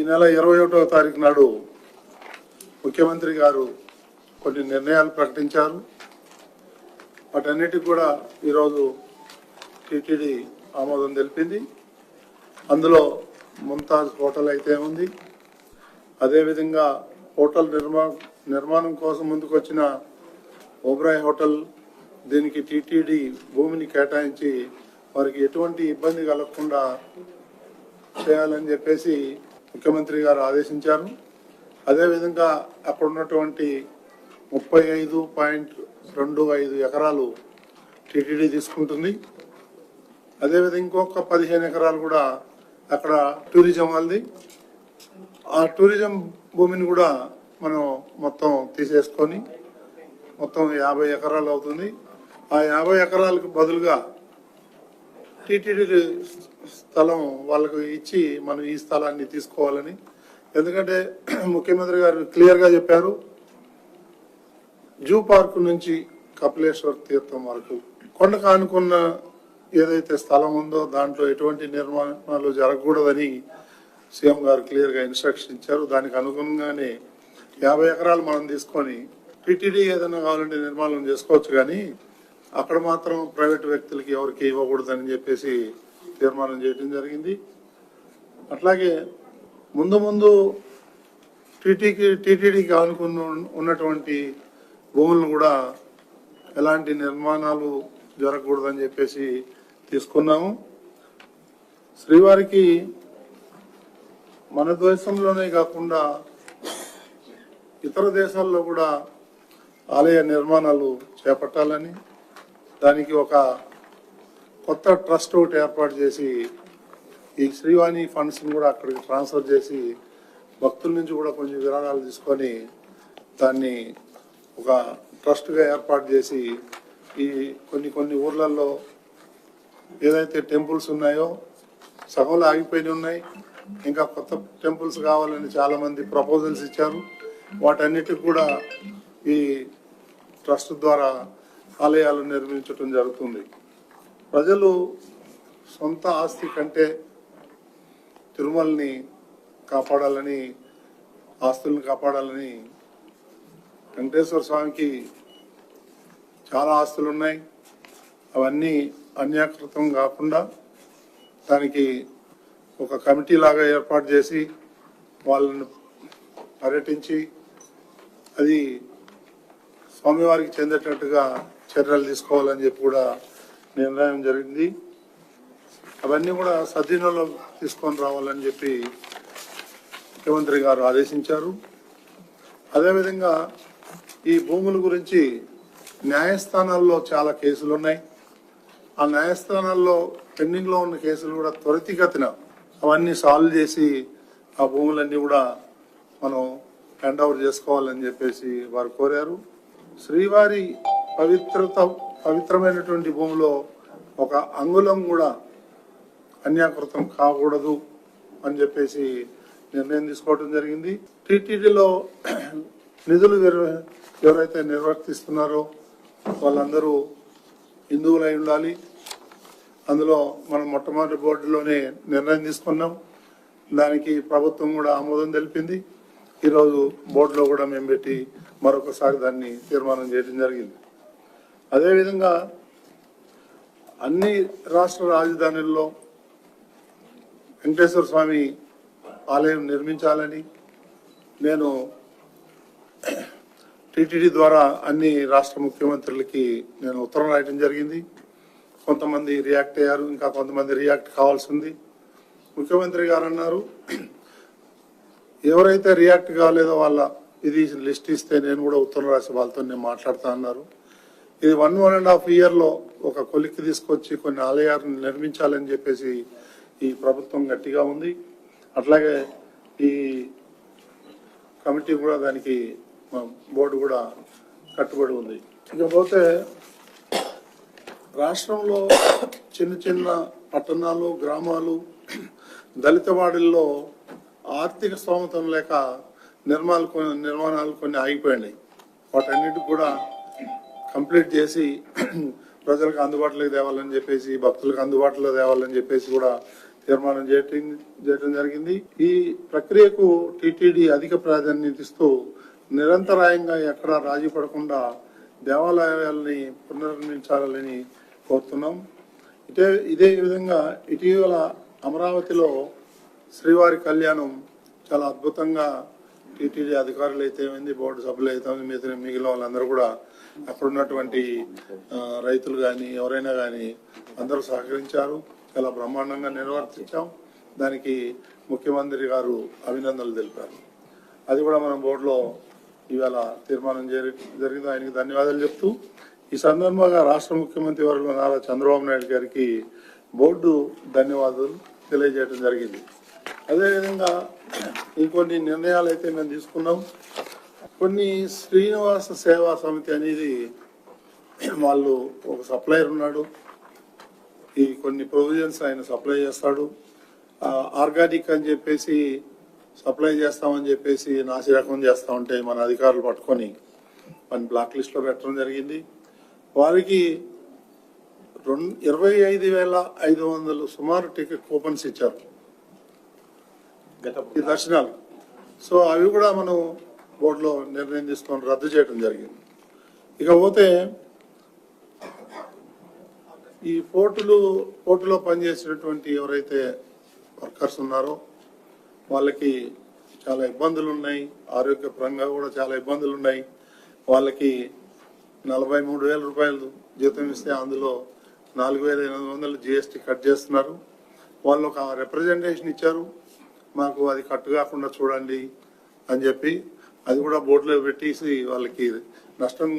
నెల 21వ తారీఖు నాడు ముఖ్యమంత్రి గారు కొన్ని నిర్ణయాలు ప్రకటించారు. వాటన్నిటికి కూడా ఈరోజు టీటీడీ ఆమోదం తెలిపింది. అందులో ముంతాజ్ హోటల్ అయితే ఉంది. అదేవిధంగా హోటల్ నిర్మాణం కోసం ముందుకు వచ్చిన ఓబ్రాయ్ హోటల్, దీనికి టీటీడీ భూమిని కేటాయించి వారికి ఎటువంటి ఇబ్బంది కలగకుండా చేయాలని చెప్పేసి ముఖ్యమంత్రి గారు ఆదేశించారు. అదేవిధంగా అక్కడ ఉన్నటువంటి 35.25 ఎకరాలు టీటీడీ తీసుకుంటుంది. అదేవిధంగా ఇంకొక 15 ఎకరాలు కూడా అక్కడ టూరిజం వాళ్ళది. ఆ టూరిజం భూమిని కూడా మనం మొత్తం తీసేసుకొని మొత్తం 50 ఎకరాలు అవుతుంది. ఆ 50 ఎకరాలకు బదులుగా టీటీడీ స్థలం వాళ్ళకు ఇచ్చి మనం ఈ స్థలాన్ని తీసుకోవాలని. ఎందుకంటే ముఖ్యమంత్రి గారు క్లియర్గా చెప్పారు, జూ పార్క్ నుంచి కపిలేశ్వర్ తీర్థం వరకు కొండకు ఆనుకున్న ఏదైతే స్థలం ఉందో దాంట్లో ఎటువంటి నిర్మాణాలు జరగకూడదని సీఎం గారు క్లియర్గా ఇన్స్ట్రక్షన్ ఇచ్చారు. దానికి అనుగుణంగానే 50 ఎకరాలు మనం తీసుకొని టీటీడీ ఏదైనా కావాలంటే నిర్మాణం చేసుకోవచ్చు, కానీ అక్కడ మాత్రం ప్రైవేట్ వ్యక్తులకి ఎవరికి ఇవ్వకూడదని చెప్పేసి తీర్మానం చేయడం జరిగింది. అట్లాగే ముందు టీటీడీకి ఆనుకుని ఉన్నటువంటి భూములను కూడా ఎలాంటి నిర్మాణాలు జరగకూడదని చెప్పేసి తీసుకున్నాము. శ్రీవారికి మన దేశంలోనే కాకుండా ఇతర దేశాల్లో కూడా ఆలయ నిర్మాణాలు చేపట్టాలని, దానికి ఒక కొత్త ట్రస్ట్ ఒకటి ఏర్పాటు చేసి ఈ శ్రీవాణి ఫండ్స్ని కూడా అక్కడికి ట్రాన్స్ఫర్ చేసి భక్తుల నుంచి కూడా కొంచెం విరాళాలు తీసుకొని దాన్ని ఒక ట్రస్ట్గా ఏర్పాటు చేసి ఈ కొన్ని ఊర్లలో ఏదైతే టెంపుల్స్ ఉన్నాయో సగంలో ఆగిపోయి ఉన్నాయి, ఇంకా కొత్త టెంపుల్స్ కావాలని చాలామంది ప్రపోజల్స్ ఇచ్చారు. వాటన్నిటికి కూడా ఈ ట్రస్ట్ ద్వారా ఆలయాలు నిర్మించడం జరుగుతుంది. ప్రజలు సొంత ఆస్తి కంటే తిరుమలని కాపాడాలని, ఆస్తులను కాపాడాలని, వెంకటేశ్వర స్వామికి చాలా ఆస్తులు ఉన్నాయి, అవన్నీ అన్యాకృతం కాకుండా దానికి ఒక కమిటీ లాగా ఏర్పాటు చేసి వాళ్ళని పర్యటించి అది స్వామివారికి చెందేటట్టుగా చర్యలు తీసుకోవాలని చెప్పి కూడా నిర్ణయం జరిగింది. అవన్నీ కూడా సద్వినియోగంలో తీసుకొని రావాలని చెప్పి ముఖ్యమంత్రి గారు ఆదేశించారు. అదేవిధంగా ఈ భూముల గురించి న్యాయస్థానాల్లో చాలా కేసులు ఉన్నాయి. ఆ న్యాయస్థానాల్లో పెండింగ్లో ఉన్న కేసులు కూడా త్వరితగతిన అవన్నీ సాల్వ్ చేసి ఆ భూములన్నీ కూడా మనం హ్యాండ్ ఓవర్ చేసుకోవాలని చెప్పేసి వారు కోరారు. శ్రీవారి పవిత్రమైనటువంటి భూమిలో ఒక అంగుళం కూడా అన్యాకృతం కాకూడదు అని చెప్పేసి నిర్ణయం తీసుకోవడం జరిగింది. టీటీడీలో నిధులు ఎవరైతే నిర్వర్తిస్తున్నారో వాళ్ళందరూ హిందువులై ఉండాలి. అందులో మనం మొట్టమొదటి బోర్డులోనే నిర్ణయం తీసుకున్నాం. దానికి ప్రభుత్వం కూడా ఆమోదం తెలిపింది. ఈరోజు బోర్డులో కూడా మేము పెట్టి మరొకసారి దాన్ని తీర్మానం చేయడం జరిగింది. అదేవిధంగా అన్ని రాష్ట్ర రాజధానుల్లో వెంకటేశ్వర స్వామి ఆలయం నిర్మించాలని నేను టీటీడీ ద్వారా అన్ని రాష్ట్ర ముఖ్యమంత్రులకి నేను ఉత్తరం రాయడం జరిగింది. కొంతమంది రియాక్ట్ అయ్యారు, ఇంకా కొంతమంది రియాక్ట్ కావాల్సి ఉంది. ముఖ్యమంత్రి గారు అన్నారు, ఎవరైతే రియాక్ట్ కాలేదో వాళ్ళ ఇది లిస్ట్ ఇస్తే నేను కూడా ఉత్తరం రాసి వాళ్ళతో నేను మాట్లాడుతా అన్నారు. ఇది 1.5 ఇయర్లో ఒక కొలిక్కి తీసుకొచ్చి కొన్ని ఆలయాలను నిర్మించాలని చెప్పేసి ఈ ప్రభుత్వం గట్టిగా ఉంది. అట్లాగే ఈ కమిటీ కూడా దానికి బోర్డు కూడా కట్టుబడి ఉంది. ఇకపోతే రాష్ట్రంలో చిన్న పట్టణాలు, గ్రామాలు, దళిత వాడల్లో ఆర్థిక స్తోమతం లేక నిర్మాణాలు కొన్ని ఆగిపోయినాయి. వాటన్నిటికి కూడా కంప్లీట్ చేసి ప్రజలకు అందుబాటులోకి తేవాలని చెప్పేసి, భక్తులకు అందుబాటులో తేవాలని చెప్పేసి కూడా తీర్మానం చేయడం జరిగింది. ఈ ప్రక్రియకు టీటీడీ అధిక ప్రాధాన్యత ఇస్తూ నిరంతరాయంగా ఎక్కడా రాజీ పడకుండా దేవాలయాల్ని పునర్నిర్మించాలని కోరుతున్నాం. ఇదే విధంగా ఇటీవల అమరావతిలో శ్రీవారి కళ్యాణం చాలా అద్భుతంగా టీటీడీ అధికారులు అయితే ఏమైంది, బోర్డు సభ్యులు అయితే మిగిలిన వాళ్ళందరూ కూడా అక్కడ ఉన్నటువంటి రైతులు కానీ ఎవరైనా కానీ అందరూ సహకరించారు. చాలా బ్రహ్మాండంగా నిర్వర్తించాం. దానికి ముఖ్యమంత్రి గారు అభినందనలు తెలిపారు. అది కూడా మనం బోర్డులో ఇవాళ తీర్మానం జరిగింది. ఆయనకి ధన్యవాదాలు చెప్తూ ఈ సందర్భంగా రాష్ట్ర ముఖ్యమంత్రి వర్గ నారా చంద్రబాబు నాయుడు గారికి బోర్డు ధన్యవాదాలు తెలియజేయడం జరిగింది. అదేవిధంగా ఇంకొన్ని నిర్ణయాలు అయితే మేము తీసుకున్నాం. కొన్ని శ్రీనివాస సేవా సమితి అనేది వాళ్ళు ఒక సప్లయర్ ఉన్నాడు. ఈ కొన్ని ప్రొవిజన్స్ ఆయన సప్లై చేస్తాడు. ఆర్గానిక్ అని చెప్పేసి సప్లై చేస్తామని చెప్పేసి నాసిరకం చేస్తా ఉంటే మన అధికారులు పట్టుకొని మన బ్లాక్ లిస్ట్ లో పెట్టడం జరిగింది. వారికి 25,500 సుమారు టికెట్ కూపన్స్ ఇచ్చారు ఈ దర్శనాలు. సో అవి కూడా మనం బోర్డులో నిర్ణయం తీసుకొని రద్దు చేయడం జరిగింది. ఇకపోతే ఈ పోర్టులో పనిచేసినటువంటి ఎవరైతే వర్కర్స్ ఉన్నారో వాళ్ళకి చాలా ఇబ్బందులు ఉన్నాయి. ఆరోగ్యపరంగా కూడా చాలా ఇబ్బందులు ఉన్నాయి. వాళ్ళకి 43,000 రూపాయలు జీతం ఇస్తే అందులో 4,800 GST కట్ చేస్తున్నారు. వాళ్ళు ఒక రిప్రజెంటేషన్ ఇచ్చారు, మాకు అది కట్ కాకుండా చూడండి అని చెప్పి. అది కూడా బోర్డులో పెట్టేసి వాళ్ళకి నష్టం